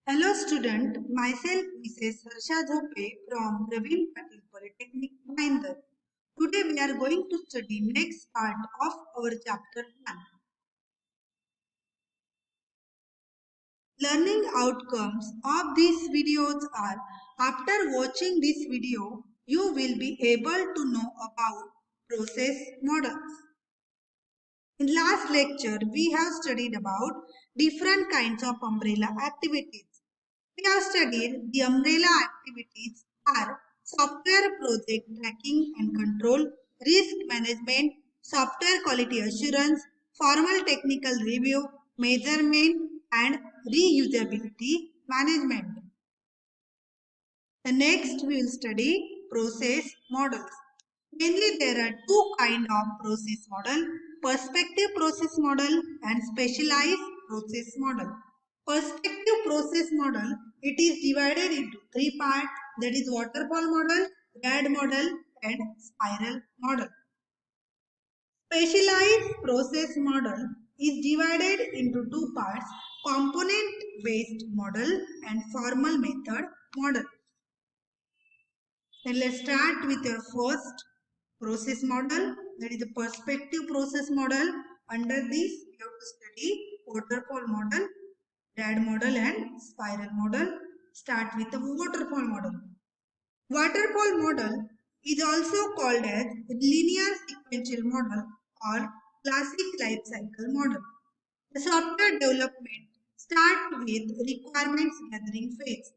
Hello student, myself Mrs. Harsha Dhope from Praveen Patil Polytechnic, Bhayandar. Today we are going to study next part of our chapter 1. Learning outcomes of these videos are, after watching this video, you will be able to know about process models. In last lecture, we have studied about different kinds of umbrella activities. We have studied the umbrella activities are software project tracking and control, risk management, software quality assurance, formal technical review, measurement, and reusability management. The next we will study process models. Mainly there are two kinds of process model, perspective process model and specialized process model. Perspective process model, it is divided into three parts, that is waterfall model, RAD model and spiral model. Specialized process model is divided into two parts, component based model and formal method model. Then let's start with your first process model, that is the perspective process model. Under this you have to study waterfall model, RAD model and spiral model. Start with the waterfall model. Waterfall model is also called as linear sequential model or classic life cycle model. The software development starts with requirements gathering phase,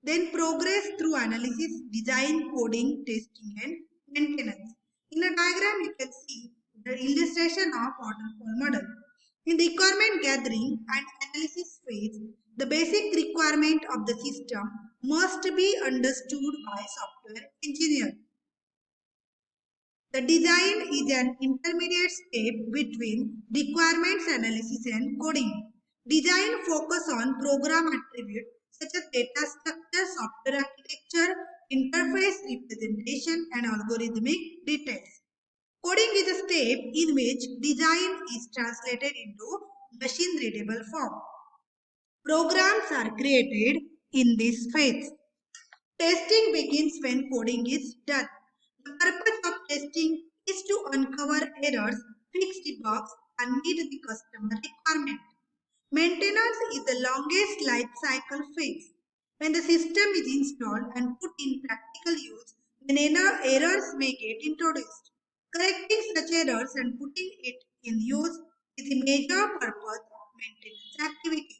then progress through analysis, design, coding, testing and maintenance. In a diagram you can see the illustration of waterfall model. In requirement gathering and analysis phase, the basic requirement of the system must be understood by software engineer. The design is an intermediate step between requirements analysis and coding. Design focus on program attributes such as data structure, software architecture, interface representation, and algorithmic details. Coding is a step in which design is translated into machine-readable form. Programs are created in this phase. Testing begins when coding is done. The purpose of testing is to uncover errors, fix the bugs, and meet the customer requirement. Maintenance is the longest life cycle phase. When the system is installed and put in practical use, then errors may get introduced. Correcting such errors and putting it in use is the major purpose of maintenance activity.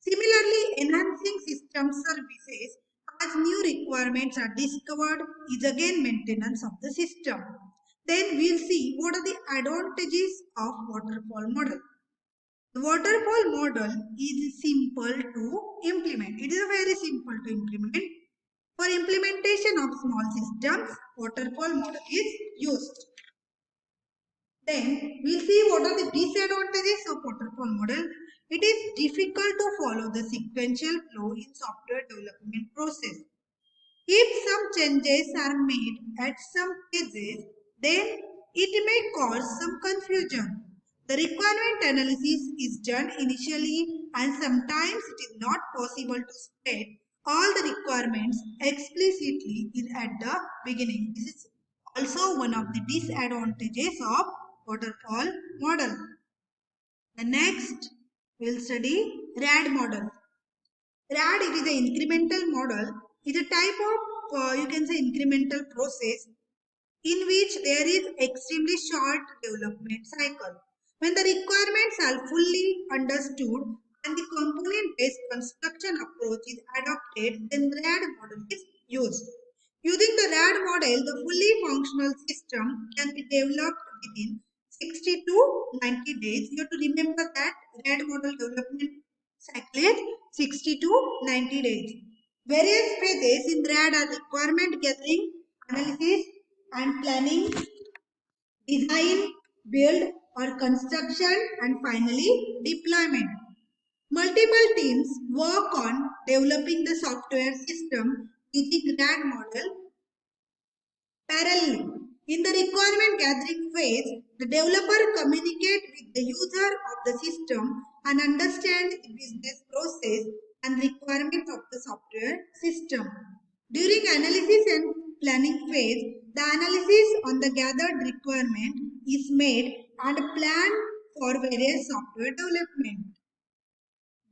Similarly, enhancing system services as new requirements are discovered is again maintenance of the system. Then we'll see what are the advantages of waterfall model. The waterfall model is simple to implement. It is very simple to implement. For implementation of small systems, waterfall model is used. Then we'll see what are the disadvantages of waterfall model. It is difficult to follow the sequential flow in software development process. If some changes are made at some phases, then it may cause some confusion. The requirement analysis is done initially and sometimes it is not possible to state all the requirements explicitly at the beginning. This is also one of the disadvantages of waterfall model. The next we will study RAD model. RAD, it is an incremental model, is a type of you can say incremental process in which there is extremely short development cycle. When the requirements are fully understood and the component based construction approach is adopted, then the RAD model is used. Using the RAD model, the fully functional system can be developed within 60 to 90 days. You have to remember that RAD model development cycle is 60 to 90 days. Various phases in RAD are requirement gathering, analysis and planning, design, build or construction, and finally deployment. Multiple teams work on developing the software system using RAD model parallelly. In the requirement gathering phase, the developer communicates with the user of the system and understands the business process and requirements of the software system. During analysis and planning phase, the analysis on the gathered requirement is made and planned for various software development.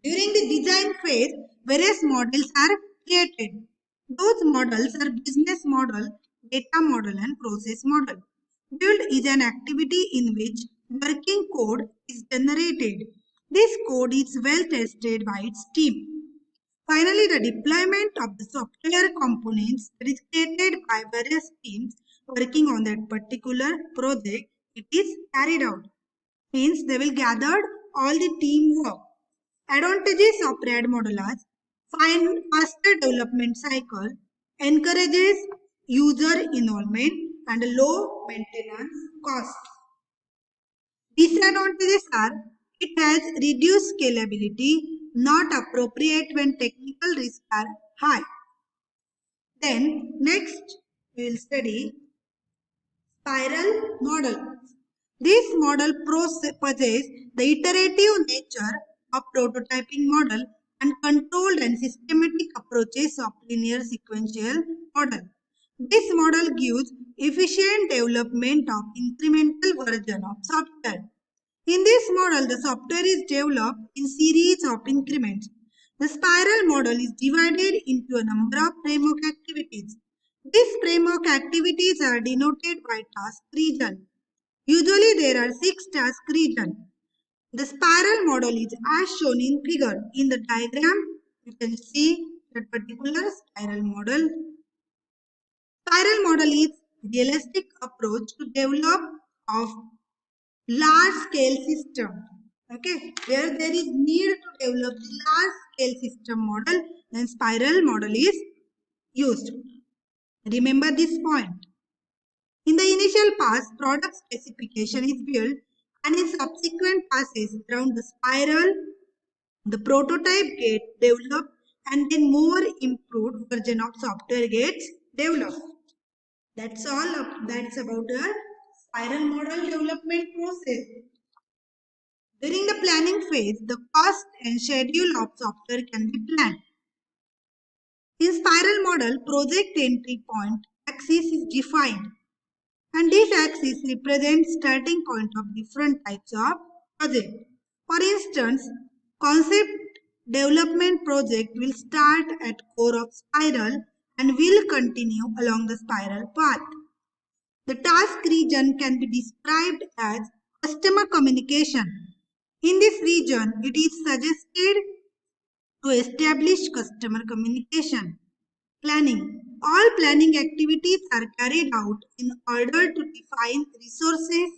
During the design phase, various models are created. Those models are business model, data model, and process model. Build is an activity in which working code is generated. This code is well tested by its team. Finally, the deployment of the software components that is created by various teams working on that particular project, it is carried out. Means they will gather all the teamwork. Advantages of RAD modules: find faster development cycle, encourages user involvement, and low maintenance cost. Disadvantages are it has reduced scalability, not appropriate when technical risks are high. Then next we will study spiral model. This model possesses the iterative nature of prototyping model and controlled and systematic approaches of linear sequential model. This model gives efficient development of incremental version of software. In this model, the software is developed in series of increments. The spiral model is divided into a number of framework activities. These framework activities are denoted by task region. Usually there are 6 task regions. The spiral model is as shown in figure. In the diagram, you can see that particular spiral model. Spiral model is realistic approach to develop of large scale system. Okay, where there is need to develop the large scale system model, then spiral model is used. Remember this point. In the initial pass, product specification is built, and in subsequent passes around the spiral, the prototype gets developed, and then more improved version of software gets developed. That's all. That's about a spiral model development process. During the planning phase, the cost and schedule of software can be planned. In spiral model, project entry point axis is defined, and this axis represents starting point of different types of project. For instance, concept development project will start at core of spiral and will continue along the spiral path. The task region can be described as customer communication. In this region, it is suggested to establish customer communication. Planning. All planning activities are carried out in order to define resources,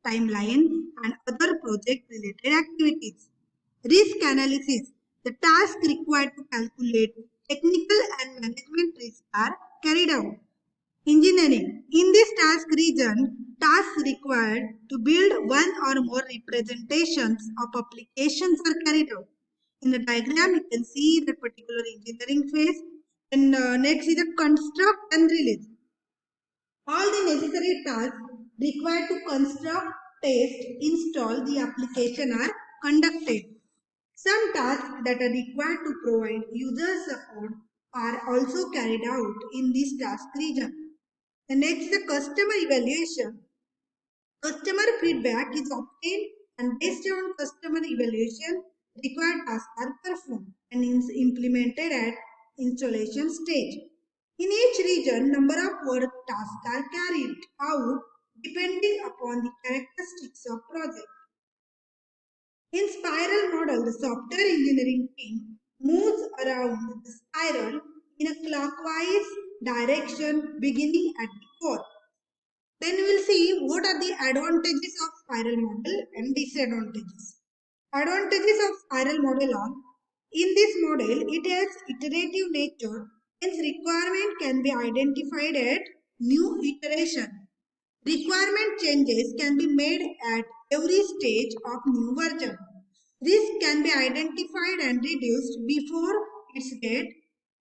timeline, and other project related activities. Risk analysis. The task required to calculate technical and management risks are carried out. Engineering. In this task region, tasks required to build one or more representations of applications are carried out. In the diagram, you can see the particular engineering phase. And next is the construct and release. All the necessary tasks required to construct, test, install the application are conducted. Some tasks that are required to provide user support are also carried out in this task region. The next is the customer evaluation. Customer feedback is obtained, and based on customer evaluation, required tasks are performed and is implemented at installation stage. In each region, number of work tasks are carried out depending upon the characteristics of project. In spiral model, the software engineering team moves around the spiral in a clockwise direction beginning at the core. Then we will see what are the advantages of spiral model and disadvantages. Advantages of spiral model are: in this model, it has iterative nature, hence requirement can be identified at new iteration. Requirement changes can be made at every stage of new version. Risk can be identified and reduced before it's get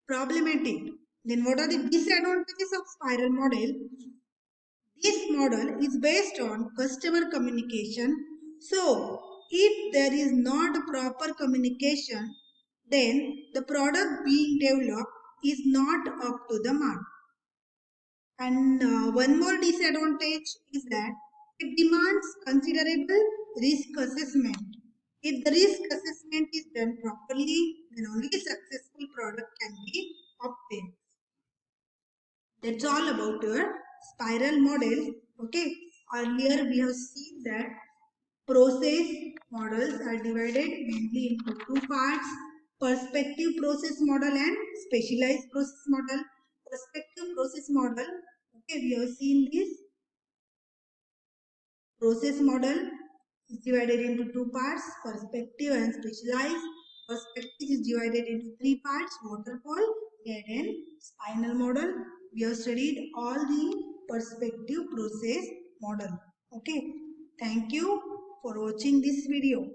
problematic. Then what are the disadvantages of spiral model? This model is based on customer communication. So, if there is not proper communication, then the product being developed is not up to the mark. And one more disadvantage is that it demands considerable risk assessment. If the risk assessment is done properly, then only a successful product can be obtained. That's all about your spiral model. Okay, earlier we have seen that process models are divided mainly into two parts: perspective process model and specialized process model. Perspective process model, okay, we have seen this process model is divided into two parts: perspective and specialized. Perspective is divided into three parts: waterfall, head and spinal model. We have studied all the perspective process model. Okay, thank you for watching this video.